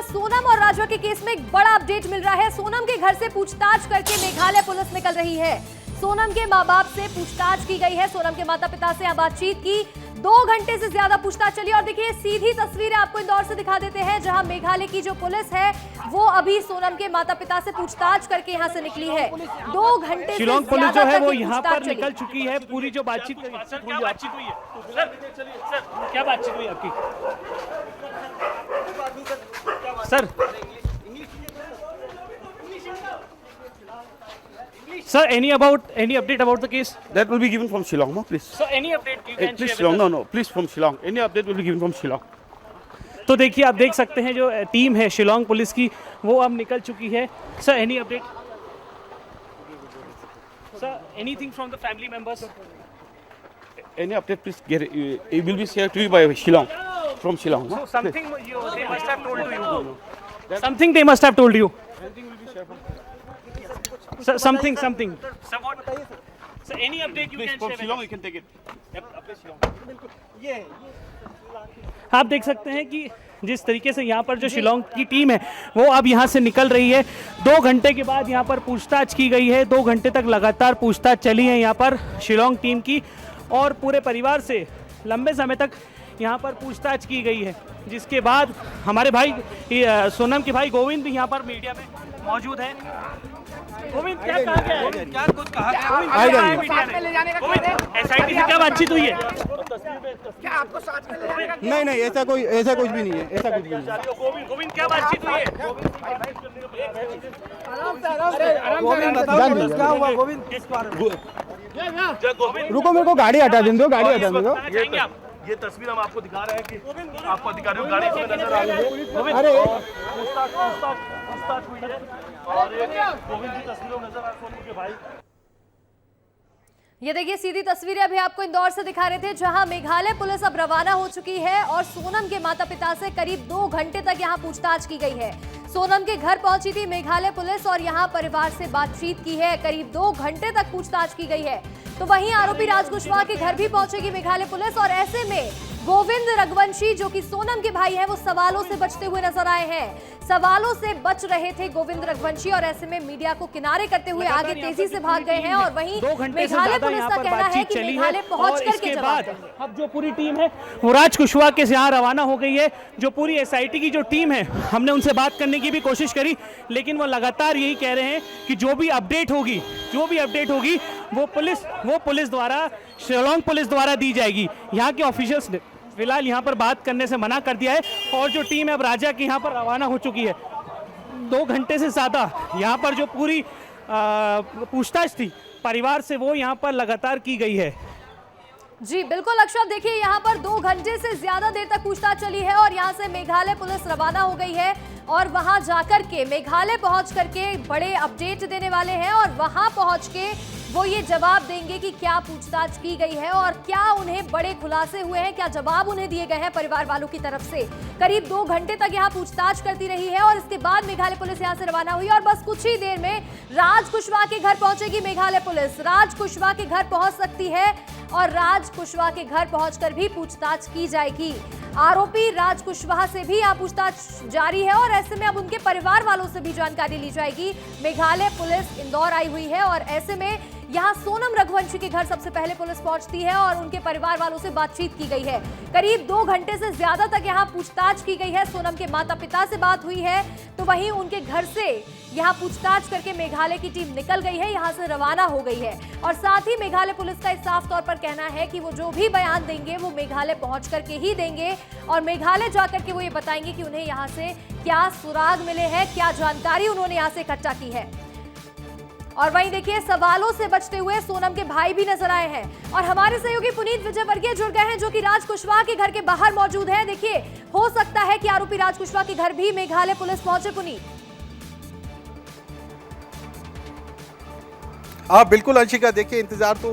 सोनम और राजवा के केस में एक बड़ा अपडेट मिल रहा है। सोनम के घर से पूछताछ करके मेघालय पुलिस निकल रही है। सोनम के मां बाप से पूछताछ की गई है। सोनम के माता पिता से बातचीत की, 2 घंटे से ज्यादा पूछताछ चली। और देखिए सीधी तस्वीरें आपको इंदौर से दिखा देते हैं, जहां मेघालय की जो पुलिस है वो अभी सोनम के माता पिता से पूछताछ करके यहां से निकली है। 2 घंटे से शिलांग पुलिस जो है वो यहां पर चली। निकल चुकी है। पूरी जो बातचीत हुई है, क्या बातचीत हुई है सर, क्या बातचीत हुई आपकी sir? Sir, any update about the case? That will be given from Shillong, no, please. So any update you can Please share Shillong, with us? no, please from Shillong. Any update will be given from Shillong. तो देखिए आप देख सकते हैं जो team है Shillong police की वो अब निकल चुकी है। Sir any update sir, anything from the family members? Any update, please get it. It will be shared to you by Shillong, from Shillong. No? So something they must have told to you. Something they must have told you. Anything will be shared from. Sir, something. Sir, what? Sir, any update you Please can from share? Shillong, you can take it. आप देख सकते हैं कि जिस तरीके से यहाँ पर जो शिलांग की टीम है वो अब यहाँ से निकल रही है। 2 घंटे के बाद यहाँ पर पूछताछ की गई है। 2 घंटे तक लगातार पूछताछ चली है यहाँ पर शिलांग टीम की, और पूरे परिवार से लंबे समय तक यहाँ पर पूछताछ की गई है। जिसके बाद हमारे भाई सोनम के भाई गोविंद भी यहाँ पर मीडिया में मौजूद है। गोविंद क्या कहा गया है? क्या कुछ कहा गया मीडिया में? गोविंद एसआईटी से क्या बातचीत हुई है? क्या आपको साथ में ले जाने का? नहीं ऐसा कुछ भी नहीं है, ऐसा कुछ भी नहीं है। गोविंद क्या बातचीत हुई है? गोविंद बताओ क्या हुआ गोविंद? रुको मेरे को गाड़ी हटा देने दो, गाड़ी हटा देने दो। जाएंगे आप? ये तस्वीर हम आपको दिखा रहे हैं कि आपको अधिकारियों की गाड़ी इसमें नजर आ रही है। अरे पूछताछ हुई है और एक गोविंद की तस्वीरों में नजर आ सोनू के भाई। ये देखिए सीधी तस्वीरें अभी आपको इंदौर से दिखा रहे थे, जहां मेघालय पुलिस अब रवाना हो चुकी है और सोनम के माता पिता से करीब 2 घंटे तक यहां पूछताछ की गई है। सोनम के घर पहुंची थी मेघालय पुलिस और यहां परिवार से बातचीत की है। करीब 2 घंटे तक पूछताछ की गई है। तो वहीं आरोपी राज कुशवाहा के घर भी पहुंचेगी मेघालय पुलिस, और ऐसे में गोविंद रघुवंशी जो कि सोनम के भाई हैं वो सवालों से बचते हुए नजर आए हैं। सवालों से बच रहे थे गोविंद रघुवंशी, और ऐसे में मीडिया को किनारे करते हुए आगे तेजी से भाग गए हैं। और वहीं मेघालय पुलिस का कहना है कि मेघालय पहुंच करके जवाब देंगे। अब जो पूरी टीम है वो राज कुशवाहा के यहाँ रवाना हो गई है। जो पूरी एसआईटी की जो टीम है, हमने उनसे बात करने की भी कोशिश करी, लेकिन वो लगातार यही कह रहे हैं कि जो भी अपडेट होगी वो पुलिस द्वारा, शिलांग पुलिस द्वारा दी जाएगी। यहाँ के ऑफिशियल्स ने फिलहाल यहाँ पर बात करने से मना कर दिया है, और जो टीम है अब राजा की यहाँ पर रवाना हो चुकी है। 2 घंटे से ज़्यादा यहाँ पर जो पूरी पूछताछ थी परिवार से वो यहाँ पर लगातार की गई है। जी बिल्कुल अक्षर, देखिए यहाँ पर 2 घंटे से ज्यादा देर तक पूछताछ चली है और यहाँ से मेघालय पुलिस रवाना हो गई है और वहां जाकर के मेघालय पहुंच करके बड़े अपडेट देने वाले हैं, और वहां पहुंच के वो ये जवाब देंगे कि क्या पूछताछ की गई है और क्या उन्हें बड़े खुलासे हुए हैं, क्या जवाब उन्हें दिए गए हैं परिवार वालों की तरफ से। करीब 2 घंटे तक यहाँ पूछताछ करती रही है और इसके बाद मेघालय पुलिस यहाँ से रवाना हुई, और बस कुछ ही देर में राज कुशवाहा के घर पहुंचेगी मेघालय पुलिस। राज कुशवाहा के घर पहुंच सकती है और राज कुशवाहा के घर पहुंचकर भी पूछताछ की जाएगी। आरोपी राज कुशवाहा से भी यहाँ पूछताछ जारी है, और ऐसे में अब उनके परिवार वालों से भी जानकारी ली जाएगी। मेघालय पुलिस इंदौर आई हुई है और ऐसे में यहाँ सोनम रघुवंशी के घर सबसे पहले पुलिस पहुंचती है और उनके परिवार वालों से बातचीत की गई है। करीब 2 घंटे से ज्यादा तक यहाँ पूछताछ की गई है। सोनम के माता पिता से बात हुई है, तो वहीं उनके घर से यहाँ पूछताछ करके मेघालय की टीम निकल गई है, यहाँ से रवाना हो गई है। और साथ ही मेघालय पुलिस का साफ तौर पर कहना है कि वो जो भी बयान देंगे वो मेघालय पहुंच करके ही देंगे, और मेघालय जाकर के वो ये बताएंगे कि उन्हें यहाँ से क्या सुराग मिले हैं, क्या जानकारी उन्होंने यहाँ से इकट्ठा की है। और वहीं देखिए सवालों से बचते हुए सोनम के भाई भी नजर आए हैं, और हमारे सहयोगी पुनीत विजयवर्गीय जुड़ गए हैं जो कि राज कुशवाहा के घर के बाहर मौजूद हैं। देखिए हो सकता है कि आरोपी राज कुशवाहा के घर भी मेघालय पुलिस पहुंचे। पुनीत, हाँ बिल्कुल अंशिका, देखिए इंतजार तो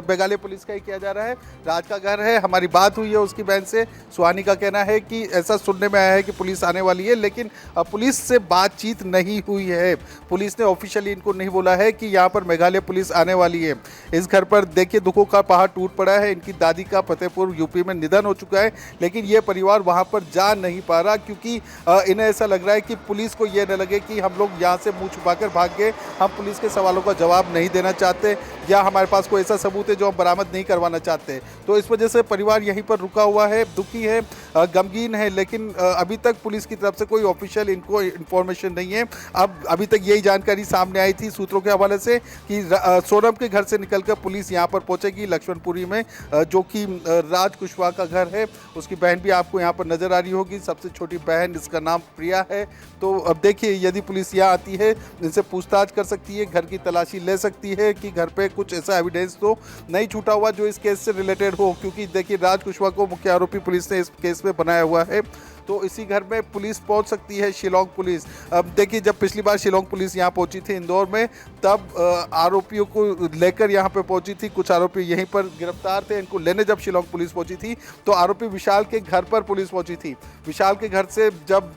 मेघालय पुलिस का ही किया जा रहा है। राज का घर है, हमारी बात हुई है उसकी बहन से। सुहानी का कहना है कि ऐसा सुनने में आया है कि पुलिस आने वाली है, लेकिन पुलिस से बातचीत नहीं हुई है। पुलिस ने ऑफिशियली इनको नहीं बोला है कि यहाँ पर मेघालय पुलिस आने वाली है। इस घर पर देखिए दुखों का पहाड़ टूट पड़ा है। इनकी दादी का फतेहपुर यूपी में निधन हो चुका है, लेकिन ये परिवार वहाँ पर जा नहीं पा रहा, क्योंकि इन्हें ऐसा लग रहा है कि पुलिस को ये न लगे कि हम लोग यहाँ से मुँह छुपाकर भाग गए, हम पुलिस के सवालों का जवाब नहीं देना चाहते, या हमारे पास कोई ऐसा सबूत है जो हम बरामद नहीं करवाना चाहते। तो इस वजह से परिवार यहीं पर रुका हुआ है, दुखी है, गमगीन है, लेकिन अभी तक पुलिस की तरफ से कोई ऑफिशियल इनको इन्फॉर्मेशन नहीं है। अब अभी तक यही जानकारी सामने आई थी सूत्रों के हवाले से कि सोनम के घर से निकलकर पुलिस यहाँ पर पहुंचेगी लक्ष्मणपुरी में, जो कि राज कुशवाहा का घर है। उसकी बहन भी आपको यहाँ पर नजर आ रही होगी, सबसे छोटी बहन, इसका नाम प्रिया है। तो अब देखिए यदि पुलिस यहाँ आती है, इनसे पूछताछ कर सकती है, घर की तलाशी ले सकती है कि घर पे कुछ ऐसा एविडेंस तो नहीं छूटा हुआ जो इस केस से रिलेटेड हो, क्योंकि देखिए राज कुशवाहा को मुख्य आरोपी पुलिस ने इस केस में बनाया हुआ है। तो इसी घर में पुलिस पहुंच सकती है, शिलोंग पुलिस। अब देखिए जब पिछली बार शिलोंग पुलिस यहाँ पहुंची थी इंदौर में, तब आरोपियों को लेकर यहाँ पे पहुंची थी। कुछ आरोपी यहीं पर गिरफ्तार थे। इनको लेने जब शिलोंग पुलिस पहुंची थी तो आरोपी विशाल के घर पर पुलिस पहुंची थी। विशाल के घर से जब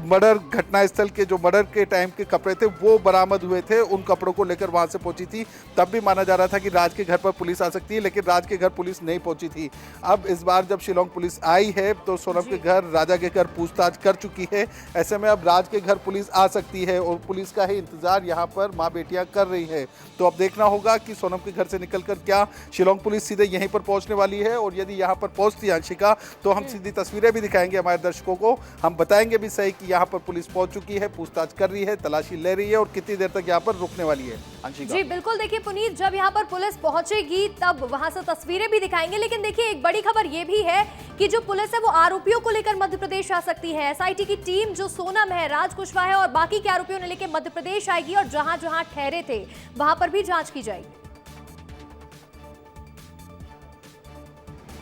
मर्डर घटनास्थल के जो मर्डर के टाइम के कपड़े थे वो बरामद हुए थे, उन कपड़ों को लेकर वहाँ से पहुंची थी। तब भी माना जा रहा था कि राज के घर पर पुलिस आ सकती है, लेकिन राज के घर पुलिस नहीं पहुंची थी। अब इस बार जब शिलोंग पुलिस आई है तो सोनम के घर, राजा के घर पूछताछ कर चुकी है। ऐसे में अब राज के घर पुलिस आ सकती है और पुलिस का ही इंतजार यहाँ पर माँ बेटियां कर रही है। तो अब देखना होगा कि सोनम के घर से निकलकर क्या शिलोंग पुलिस सीधे यहीं पर पहुंचने वाली है, और यदि यहाँ पर पहुंचती है अंशिका तो हम सीधी तस्वीरें भी दिखाएंगे हमारे दर्शकों को। हम बताएंगे भी सही कि यहाँ पर पुलिस पहुंच चुकी है, पूछताछ कर रही है, तलाशी ले रही है और कितनी देर तक यहाँ पर रुकने वाली है। अंशिका जी बिल्कुल, देखिए पुनीत, जब यहाँ पर पुलिस पहुंचेगी तब वहां से तस्वीरें भी दिखाएंगे। लेकिन देखिए एक बड़ी खबर ये भी है कि जो पुलिस है वो आरोपियों को लेकर मध्य प्रदेश आ सकती है। एसआईटी की टीम जो सोनम है, राज कुशवाहा है और बाकी के आरोपियों ने लेकर मध्य प्रदेश आएगी और जहां जहां ठहरे थे वहां पर भी जांच की जाएगी।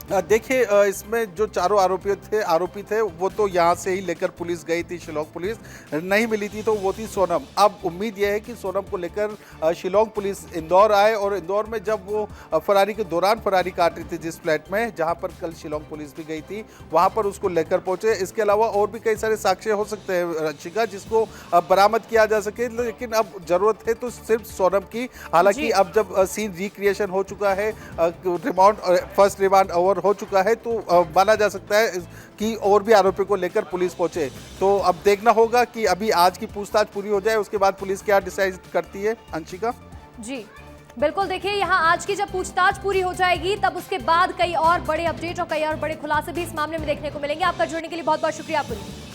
देखिए इसमें जो चारों आरोपी थे वो तो यहाँ से ही लेकर पुलिस गई थी। शिलोंग पुलिस नहीं मिली थी तो वो थी सोनम। अब उम्मीद यह है कि सोनम को लेकर शिलोंग पुलिस इंदौर आए, और इंदौर में जब वो फरारी के दौरान फरारी काट रही थी जिस फ्लैट में जहाँ पर कल शिलोंग पुलिस भी गई थी, वहाँ पर उसको लेकर पहुंचे। इसके अलावा और भी कई सारे साक्ष्य हो सकते हैं रचिका, जिसको बरामद किया जा सके, लेकिन अब जरूरत है तो सिर्फ सोनम की। हालांकि अब जब सीन रिक्रिएशन हो चुका है, फर्स्ट रिमांड ओवर हो चुका है, तो माना जा सकता है कि और भी आरोपियों को लेकर पुलिस पहुंचे। तो अब देखना होगा कि अभी आज की पूछताछ पूरी हो जाए, उसके बाद पुलिस क्या डिसाइड करती है। अंशिका जी बिल्कुल, देखिए यहाँ आज की जब पूछताछ पूरी हो जाएगी तब उसके बाद कई और बड़े अपडेट और कई और बड़े खुलासे भी इस मामले में देखने को मिलेंगे। आपका जुड़ने के लिए बहुत बहुत शुक्रिया पुनीत।